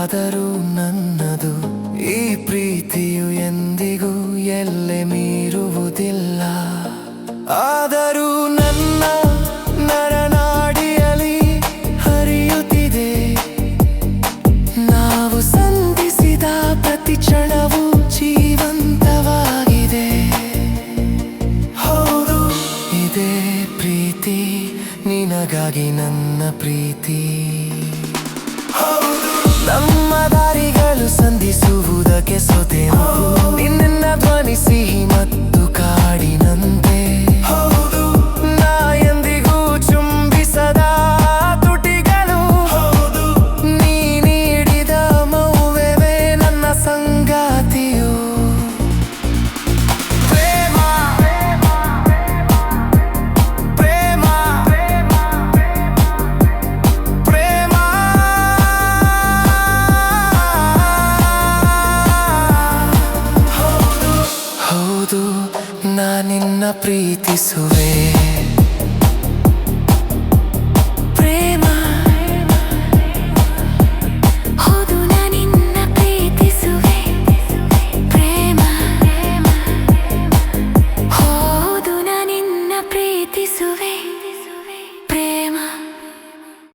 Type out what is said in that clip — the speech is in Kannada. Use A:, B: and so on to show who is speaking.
A: ಆದರೂ ನನ್ನದು ಈ ಪ್ರೀತಿಯು ಎಂದಿಗೂ ಎಲ್ಲೆ ಮೀರುವುದಿಲ್ಲ. ಆದರೂ ನನ್ನ ನರನಾಡಿಯಲ್ಲಿ ಹರಿಯುತ್ತಿದೆ ನಾವು ಸಂಧಿಸಿದ ಪ್ರತಿ ಕ್ಷಣವೂ ಜೀವಂತವಾಗಿದೆ. ಹೌದು, ಇದೇ ಪ್ರೀತಿ, ನಿನಗಾಗಿ ನನ್ನ ಪ್ರೀತಿ. ಹೌದು, ನಮ್ಮ ದಾರಿಗಳು ಸಂಧಿಸುವುದಕ್ಕೆ ಸೋತೆನು, ನಿನ್ನ ಧ್ವನಿ ಸಿಹಿ ಮತ್ತು ಕಾಡಿನಂತೆ. ಹೌದು, ನಾ ಎಂದಿಗೂ ಚುಂಬಿಸದ ತುಟಿಗಳು. ಹೌದು, ನೀ ನೀಡಿದ ಮೌವೇ ನನ್ನ ಸಂಗಾತಿಯು. ಪ್ರೇಮ ಪ್ರೇಮ ಪ್ರೇಮ ಹೌದು, ನಾ ನಿನ್ನ ಪ್ರೀತಿಸುವೆ.